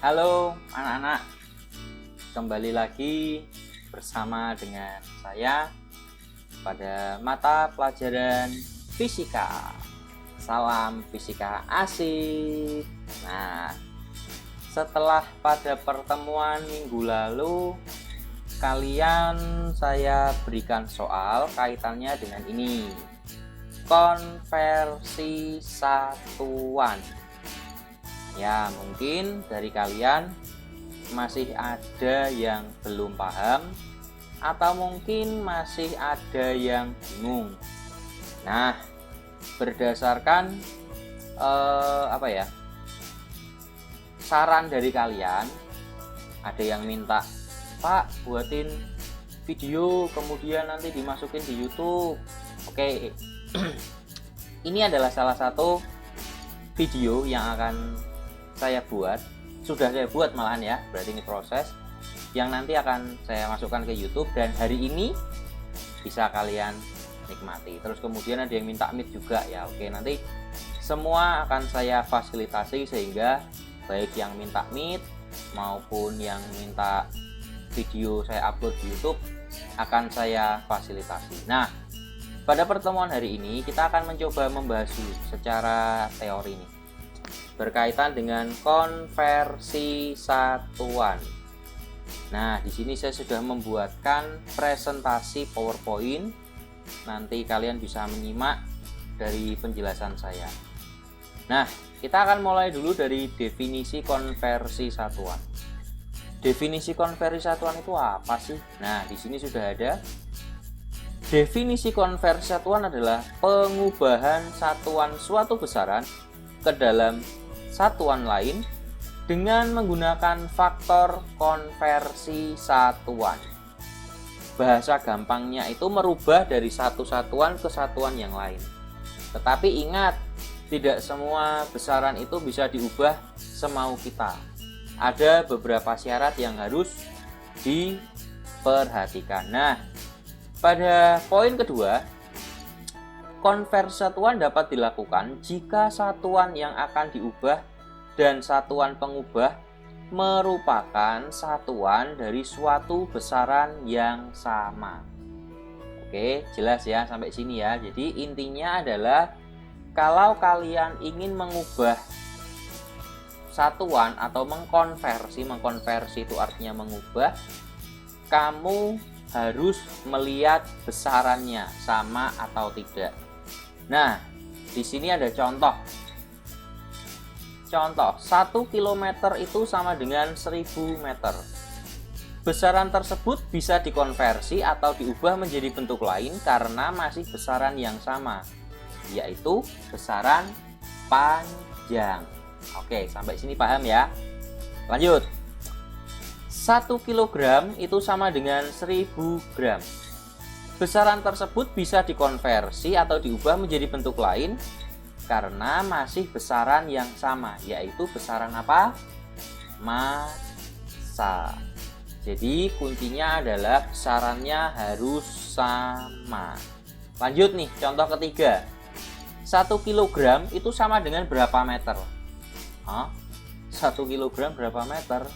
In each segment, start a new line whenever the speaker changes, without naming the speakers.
Halo anak-anak, kembali lagi bersama dengan saya pada mata pelajaran fisika. Salam fisika asik. Nah, setelah pada pertemuan minggu lalu kalian saya berikan soal kaitannya dengan ini, konversi satuan. Ya, mungkin dari kalian masih ada yang belum paham atau mungkin masih ada yang bingung. Nah, berdasarkan saran dari kalian, ada yang minta, Pak, buatin video kemudian nanti dimasukin di YouTube. Oke, ini adalah salah satu video yang akan sudah saya buat malahan ya, berarti ini proses yang nanti akan saya masukkan ke YouTube dan hari ini bisa kalian nikmati. Terus kemudian ada yang minta Meet juga ya. Oke, nanti semua akan saya fasilitasi sehingga baik yang minta Meet maupun yang minta video saya upload di YouTube akan saya fasilitasi. Nah, pada pertemuan hari ini kita akan mencoba membahas dulu secara teori nih, berkaitan dengan konversi satuan. Nah, di sini saya sudah membuatkan presentasi PowerPoint. Nanti kalian bisa menyimak dari penjelasan saya. Nah, kita akan mulai dulu dari definisi konversi satuan. Definisi konversi satuan itu apa sih? Nah, di sini sudah ada. Definisi konversi satuan adalah pengubahan satuan suatu besaran ke dalam satuan lain dengan menggunakan faktor konversi satuan. Bahasa gampangnya itu merubah dari satu satuan ke satuan yang lain. Tetapi ingat, tidak semua besaran itu bisa diubah semau kita. Ada beberapa syarat yang harus diperhatikan. Nah, pada poin kedua, konversi satuan dapat dilakukan jika satuan yang akan diubah dan satuan pengubah merupakan satuan dari suatu besaran yang sama. Oke, jelas ya sampai sini ya. Jadi intinya adalah kalau kalian ingin mengubah satuan atau mengkonversi itu artinya mengubah, kamu harus melihat besarannya sama atau tidak. Nah, di sini ada contoh. Contoh, 1 km itu sama dengan 1000 meter. Besaran tersebut bisa dikonversi atau diubah menjadi bentuk lain karena masih besaran yang sama, yaitu besaran panjang. Oke, sampai sini paham ya? Lanjut. 1 kg itu sama dengan 1000 gram. Besaran tersebut bisa dikonversi atau diubah menjadi bentuk lain karena masih besaran yang sama, yaitu besaran apa? Massa. Jadi kuncinya adalah besarannya harus sama. Lanjut nih, contoh ketiga. 1 kg itu sama dengan berapa meter? 1 kg berapa meter?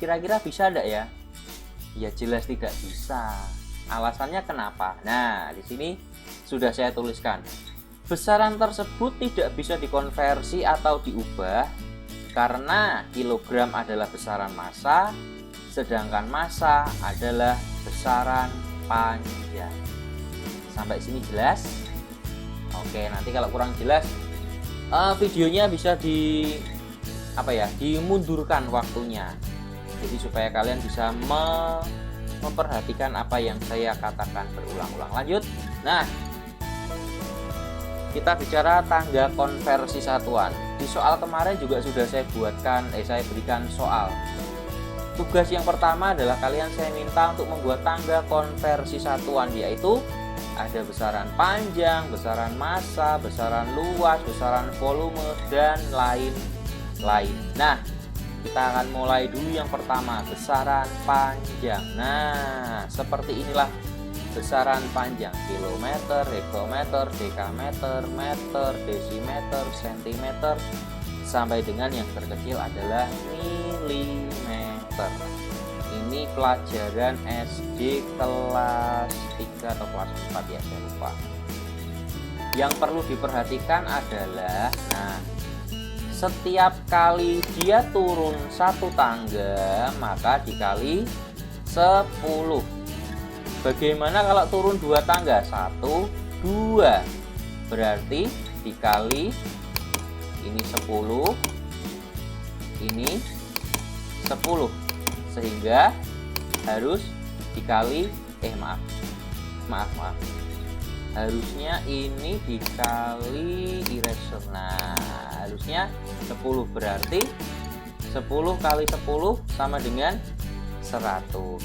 Kira-kira bisa enggak ya? Ya jelas tidak bisa. Alasannya kenapa? Nah, di sini sudah saya tuliskan. Besaran tersebut tidak bisa dikonversi atau diubah karena kilogram adalah besaran massa, sedangkan massa adalah besaran panjang. Sampai sini jelas? Oke, nanti kalau kurang jelas, videonya bisa dimundurkan waktunya. Jadi supaya kalian bisa memperhatikan apa yang saya katakan berulang-ulang. Lanjut. Nah, kita bicara tangga konversi satuan. Di soal kemarin juga sudah saya berikan soal. Tugas yang pertama adalah saya minta untuk membuat tangga konversi satuan, yaitu ada besaran panjang, besaran massa, besaran luas, besaran volume, dan lain-lain. Nah, kita akan mulai dulu yang pertama, besaran panjang. Nah, seperti inilah besaran panjang: kilometer, hektometer, dekameter, meter, desimeter, sentimeter, sampai dengan yang terkecil adalah mm. Ini pelajaran SD kelas 3 atau kelas 4 ya, saya lupa. Yang perlu diperhatikan adalah, nah, setiap kali dia turun satu tangga maka dikali 10. Bagaimana kalau turun 2 tangga? 1, 2. Berarti dikali ini 10, ini 10. Sehingga harus dikali maaf. Harusnya ini dikali eraser. Nah, harusnya 10, berarti 10 kali 10 sama dengan 100.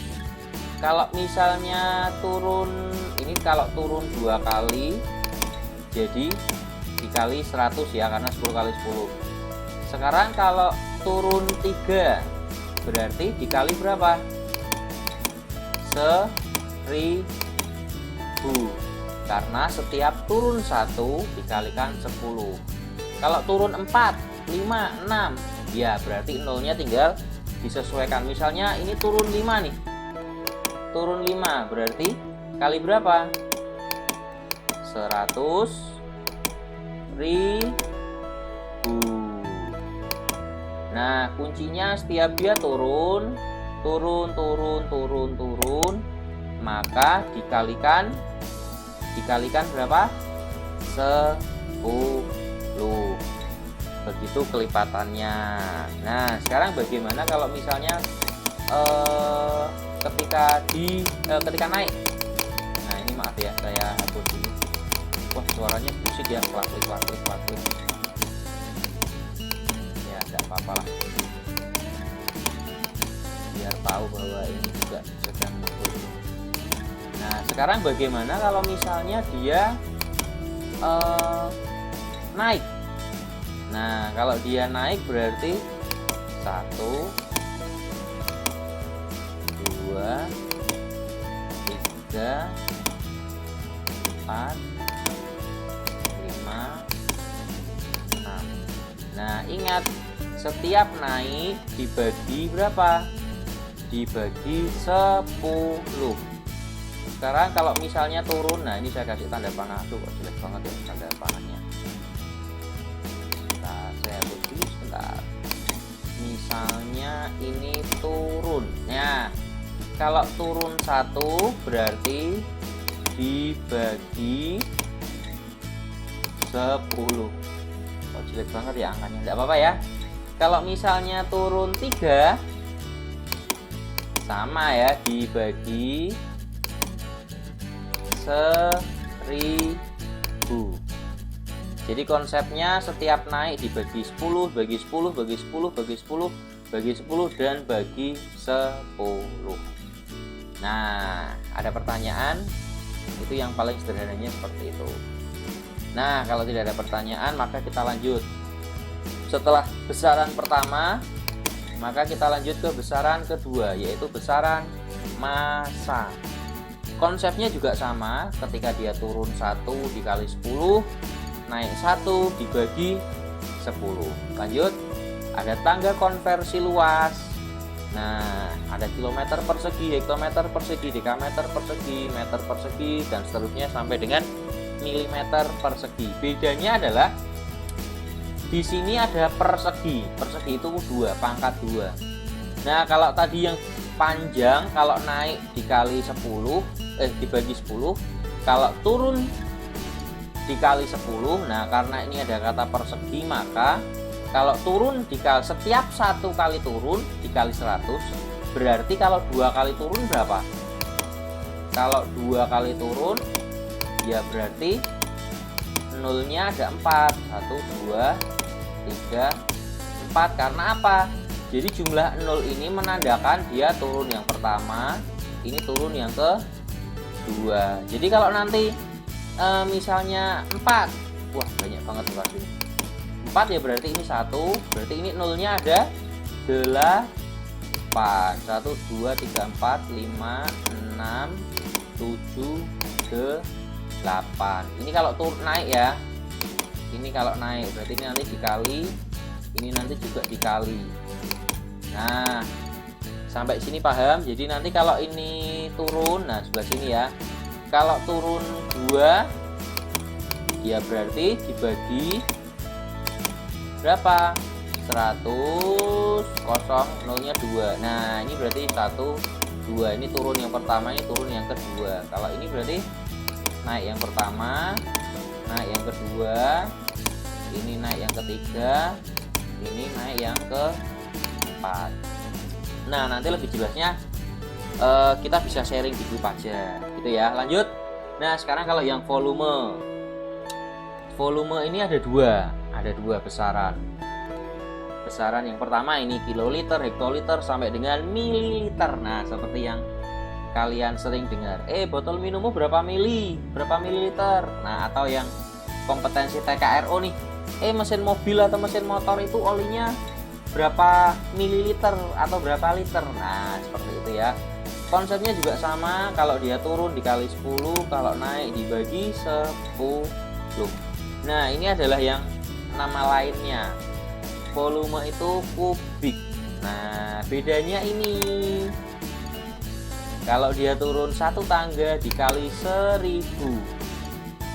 Kalau misalnya turun, ini kalau turun 2 kali jadi dikali 100 ya, karena 10 kali 10. Sekarang kalau turun 3 berarti dikali berapa? 1000. Karena setiap turun 1 dikalikan 10. Kalau turun 4, 5, 6, ya berarti nolnya tinggal disesuaikan. Misalnya ini turun 5 nih. Turun 5 berarti kali berapa? 100.000. Nah, kuncinya setiap dia turun, maka dikalikan berapa? 10. Begitu kelipatannya. Nah, sekarang bagaimana kalau misalnya ketika naik? Nah, ini maaf ya, saya hapus dulu. Wah, suaranya musik ya, klik. Ya, enggak apa-apa lah. Biar tahu bahwa ini juga sedang turun. Nah, sekarang bagaimana kalau misalnya dia naik? Nah, kalau dia naik berarti 1, 2, 3, 4, 5, 6. Nah, ingat, setiap naik dibagi berapa? Dibagi 10. Sekarang kalau misalnya turun, nah ini saya kasih tanda panah. Aduh, jelek banget ya tanda panahnya. Nah, saya hapus dulu sebentar. Misalnya ini turun. Nah, kalau turun 1 berarti dibagi 10. Oh, jelek banget ya angkanya. Enggak apa-apa ya. Kalau misalnya turun 3 sama ya, dibagi 1000. Jadi konsepnya setiap naik dibagi 10, bagi 10, bagi 10, bagi 10, bagi 10, dan bagi 10. Nah, ada pertanyaan? Itu yang paling sederhananya seperti itu. Nah, kalau tidak ada pertanyaan maka kita lanjut. Setelah besaran pertama, maka kita lanjut ke besaran kedua, yaitu besaran massa. Konsepnya juga sama, ketika dia turun 1 dikali 10, naik 1 dibagi 10. Lanjut, ada tangga konversi luas. Nah, ada kilometer persegi, hektometer persegi, dekameter persegi, meter persegi, dan seterusnya sampai dengan milimeter persegi. Bedanya adalah di sini ada persegi. Persegi itu 2, pangkat 2. Nah, kalau tadi yang panjang, kalau naik dikali 10, dibagi 10, kalau turun dikali 10. Nah, karena ini ada kata persegi, maka kalau turun dikali, setiap 1 kali turun dikali 100, berarti kalau 2 kali turun berapa? Kalau 2 kali turun, ya berarti nolnya ada 4. 1, 2, 3, 4. Karena apa? Jadi jumlah 0 ini menandakan dia turun yang pertama, ini turun yang kedua. Jadi kalau nanti misalnya 4, wah banyak banget nih pasti. 4 ya berarti ini 1, berarti ini nolnya ada 8. 1, 2, 3, 4, 5, 6, 7, 8. Ini kalau turun naik ya. Ini kalau naik berarti ini nanti dikali, ini nanti juga dikali. Nah, sampai sini paham? Jadi nanti kalau ini turun, nah sebelah sini ya. Kalau turun 2, ya berarti dibagi berapa? 100, kosong, nolnya 2. Nah, ini berarti 1, 2. Ini turun yang pertama, ini turun yang kedua. Kalau ini berarti naik yang pertama, naik yang kedua, ini naik yang ketiga, ini naik yang keempat. Nah, nanti lebih jelasnya kita bisa sharing di grup aja gitu ya. Lanjut. Nah, sekarang kalau yang volume ini ada dua besaran. Besaran yang pertama ini kiloliter, hektoliter sampai dengan mililiter. Nah, seperti yang kalian sering dengar, botol minummu berapa mililiter. Nah, atau yang kompetensi TKRO nih, mesin mobil atau mesin motor itu olinya berapa mililiter atau berapa liter. Nah, seperti itu ya. Konsepnya juga sama, kalau dia turun dikali 10, kalau naik dibagi 10. Nah, ini adalah yang nama lainnya. Volume itu kubik. Nah, bedanya ini, kalau dia turun 1 tangga dikali 1000,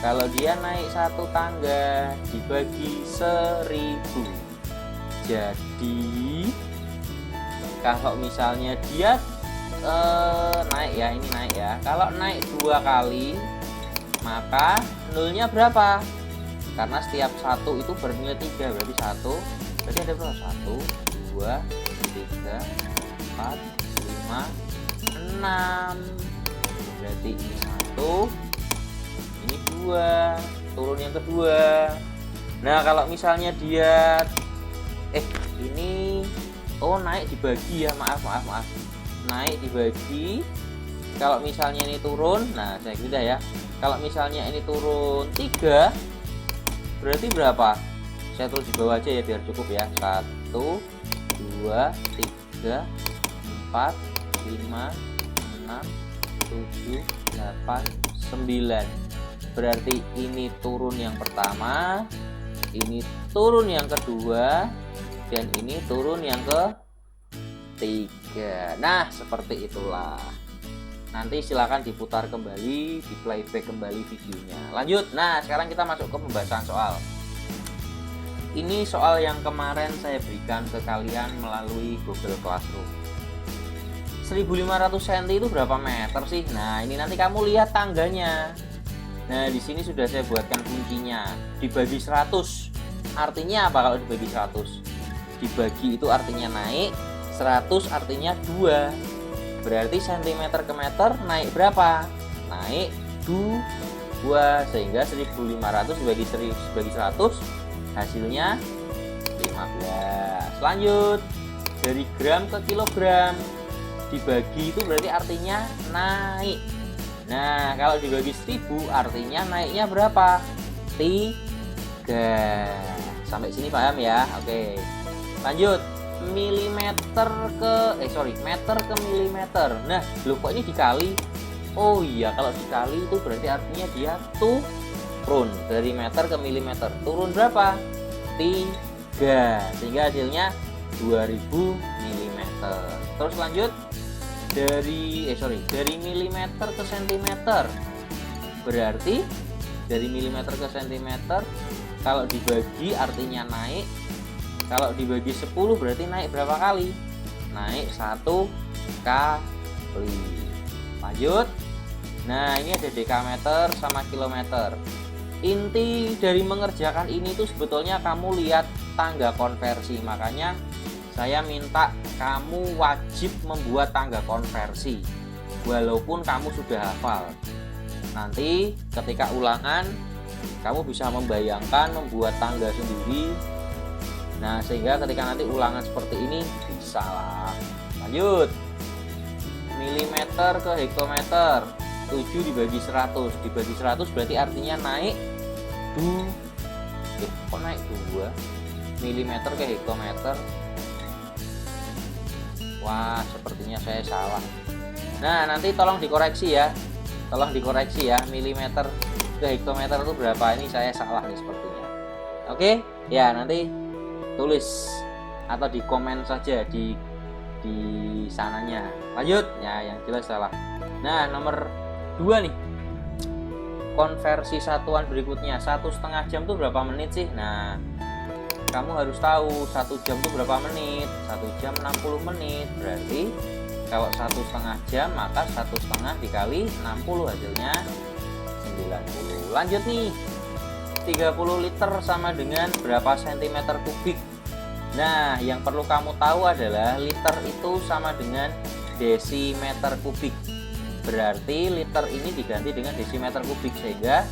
kalau dia naik 1 tangga dibagi 1000. Jadi kalau misalnya dia naik ya, ini naik ya, kalau naik 2 kali maka nolnya berapa? Karena setiap 1 itu bernilai 3, berarti 1, berarti ada berapa? 1, 2, 3, 4, 5, 6. Berarti ini 1, ini 2, turun yang kedua. Nah, kalau misalnya dia ini naik dibagi ya, maaf. Naik dibagi, kalau misalnya ini turun, nah saya kira ya, kalau misalnya ini turun 3, berarti berapa? Saya tulis di bawah aja ya biar cukup ya. 1, 2, 3, 4, 5, 6, 7, 8, 9. Berarti ini turun yang pertama, ini turun yang kedua, dan ini turun yang ketiga. Nah, seperti itulah. Nanti silakan diputar kembali, di playback kembali videonya. Lanjut. Nah, sekarang kita masuk ke pembahasan soal. Ini soal yang kemarin saya berikan ke kalian melalui Google Classroom. 1500 cm itu berapa meter sih? Nah, ini nanti kamu lihat tangganya. Nah, di sini sudah saya buatkan kuncinya. Dibagi 100. Artinya apa kalau dibagi 100? Dibagi itu artinya naik, 100 artinya 2. Berarti cm ke meter naik berapa? Naik 2. Sehingga 1500 dibagi 100 hasilnya 15. Lanjut. Dari gram ke kilogram dibagi itu berarti artinya naik. Nah, kalau dibagi 1000 artinya naiknya berapa? 3. Sampai sini paham ya? Oke. Lanjut. Meter ke milimeter. Nah, loh kok ini dikali? Oh iya, kalau dikali itu berarti artinya dia turun dari meter ke milimeter. Turun berapa? 3. Sehingga hasilnya 2000 mm. Terus lanjut. Dari milimeter ke sentimeter. Berarti dari milimeter ke sentimeter kalau dibagi artinya naik. Kalau dibagi 10 berarti naik berapa kali? Naik 1 kali. Lanjut. Nah, ini ada dekameter sama kilometer. Inti dari mengerjakan ini tuh sebetulnya kamu lihat tangga konversi. Makanya saya minta kamu wajib membuat tangga konversi walaupun kamu sudah hafal. Nanti ketika ulangan kamu bisa membayangkan membuat tangga sendiri. Nah, sehingga ketika nanti ulangan seperti ini bisa lah. Lanjut. Milimeter ke hektometer. 7 dibagi 100. Dibagi 100 berarti artinya naik 2. Kok naik 2? Milimeter ke hektometer. Wah, sepertinya saya salah. Nah, nanti tolong dikoreksi ya. Tolong dikoreksi ya. Milimeter ke hektometer itu berapa? Ini saya salah nih sepertinya. Oke? Ya, nanti tulis atau di komen saja di di sananya. Lanjut ya, yang jelas salah. Nah, nomor 2 nih, konversi satuan berikutnya. 1,5 jam tuh berapa menit sih? Nah, kamu harus tahu 1 jam tuh berapa menit. 1 jam 60 menit, berarti kalau 1,5 jam maka 1,5 dikali 60 hasilnya 90. Lanjut nih, 30 liter sama dengan berapa sentimeter kubik? Nah, yang perlu kamu tahu adalah liter itu sama dengan desimeter kubik. Berarti liter ini diganti dengan desimeter kubik, sehingga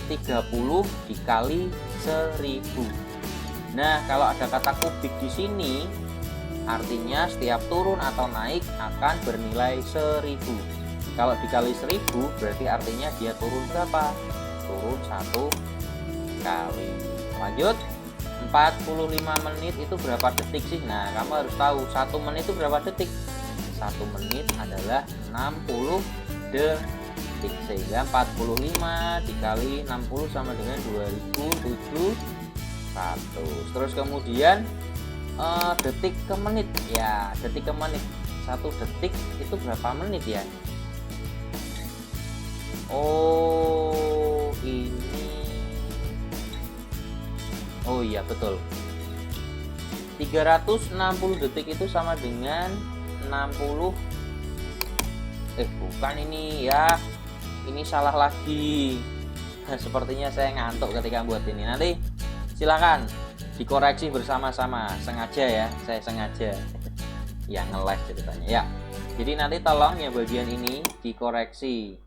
30 dikali 1000. Nah, kalau ada kata kubik di sini, artinya setiap turun atau naik akan bernilai 1000. Kalau dikali 1000 berarti artinya dia turun berapa? Turun 1 kali. Lanjut, 45 menit itu berapa detik sih? Nah, kamu harus tahu 1 menit itu berapa detik. 1 menit adalah 60 detik, sehingga 45 dikali 60 sama dengan 2700. Terus kemudian detik ke menit. Ya, detik ke menit. 1 detik itu berapa menit ya? Oh, ini. Oh iya, betul. 360 detik itu sama dengan 60. Bukan ini ya. Ini salah lagi. Sepertinya saya ngantuk ketika buat ini. Nanti silakan dikoreksi bersama-sama. Sengaja ya, saya sengaja. Ya, nge-live ceritanya ya. Jadi nanti tolong ya bagian ini dikoreksi.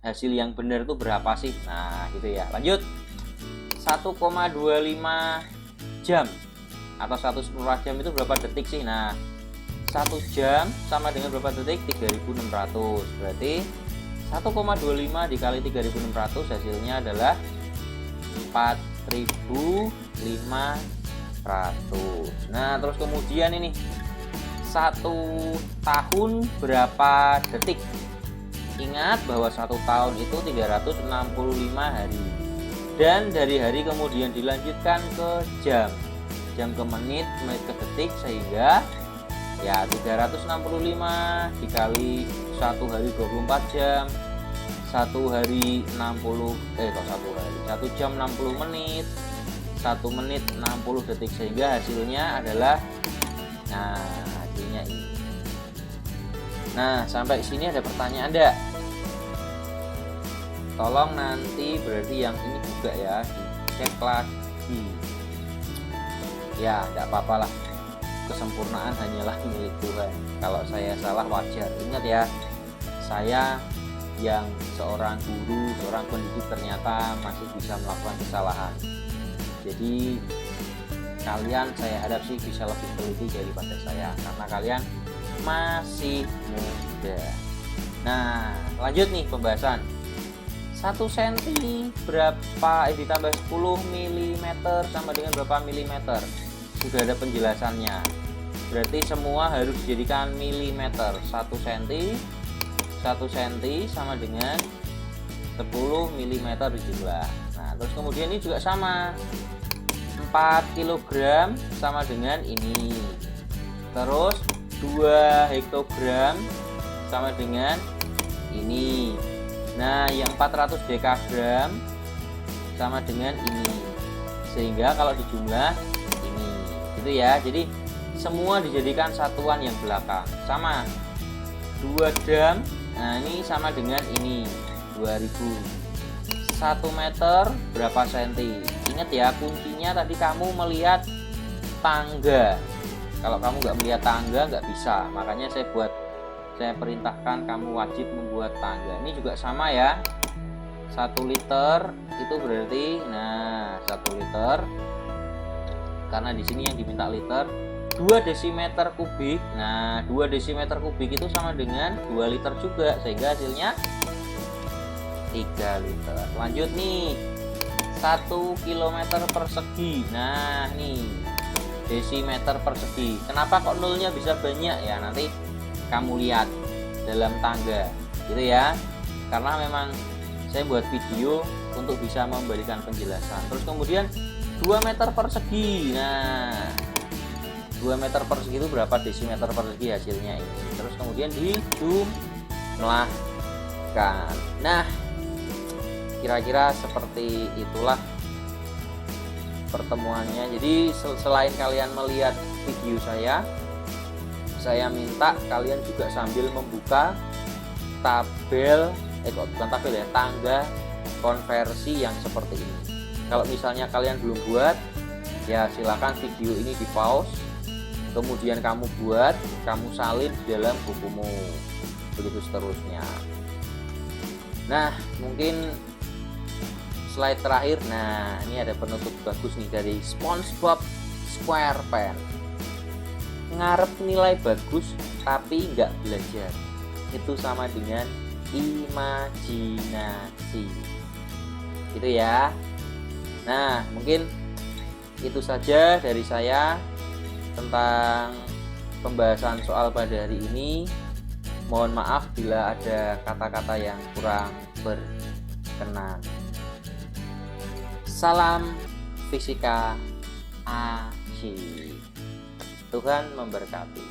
Hasil yang benar itu berapa sih? Nah, gitu ya. Lanjut. 1,25 jam atau 1,5 jam itu berapa detik sih? Nah, 1 jam sama dengan berapa detik? 3600. Berarti 1,25 dikali 3600 hasilnya adalah 4500. Nah, terus kemudian ini 1 tahun berapa detik? Ingat bahwa 1 tahun itu 365 hari. Dan dari hari kemudian dilanjutkan ke jam ke menit, menit ke detik, sehingga ya 365 dikali 1 hari 24 jam, 1 hari 60 1 jam 60 menit, 1 menit 60 detik, sehingga hasilnya adalah, nah, hasilnya ini. Nah, sampai sini ada pertanyaan enggak? Tolong nanti berarti yang ini juga ya dicek lagi. Ya, enggak apa-apalah. Kesempurnaan hanyalah milik Tuhan. Kalau saya salah wajar. Ingat ya, saya yang seorang guru, seorang pendidik ternyata masih bisa melakukan kesalahan. Jadi kalian saya harap sih bisa lebih teliti daripada saya, karena kalian masih muda. Nah, lanjut nih pembahasan. 1 cm berapa ditambah 10 mm sama dengan berapa milimeter? Sudah ada penjelasannya. Berarti semua harus dijadikan milimeter. 1 cm sama dengan 10 mm dijumlah. Nah, terus kemudian ini juga sama. 4 kg sama dengan ini. Terus 2 hektogram sama dengan ini. Nah, yang 400 dekagram sama dengan ini. Sehingga kalau dijumlah ini, gitu ya. Jadi semua dijadikan satuan yang belakang. Sama 2 dam. Nah, ini sama dengan ini 2000. 1 meter berapa senti? Ingat ya, kuncinya tadi kamu melihat tangga. Kalau kamu nggak melihat tangga nggak bisa. Makanya saya perintahkan kamu wajib membuat tangga. Ini juga sama ya. 1 liter itu berarti, nah, 1 liter, karena di sini yang diminta liter, 2 desimeter kubik. Nah, 2 desimeter kubik itu sama dengan 2 liter juga, sehingga hasilnya 3 liter. Lanjut nih, 1 kilometer persegi. Nah, nih desimeter persegi. Kenapa kok nolnya bisa banyak ya? Nanti kamu lihat dalam tangga, gitu ya. Karena memang saya buat video untuk bisa memberikan penjelasan. Terus kemudian 2 meter persegi. Nah, 2 2 meter persegi itu berapa desimeter persegi hasilnya ini. Terus kemudian dijumlahkan. Nah, kira-kira seperti itulah pertemuannya. Jadi selain kalian melihat video saya minta kalian juga sambil membuka tabel bukan tabel ya, tangga konversi yang seperti ini. Kalau misalnya kalian belum buat, ya silakan video ini di pause, kemudian kamu buat, kamu salin di dalam bukumu, begitu seterusnya. Nah, mungkin slide terakhir. Nah, ini ada penutup bagus nih dari SpongeBob SquarePants. Ngarep nilai bagus tapi nggak belajar, itu sama dengan imajinasi. Gitu ya. Nah, mungkin itu saja dari saya tentang pembahasan soal pada hari ini. Mohon maaf bila ada kata-kata yang kurang berkenan. Salam fisika asyik. Tuhan memberkati.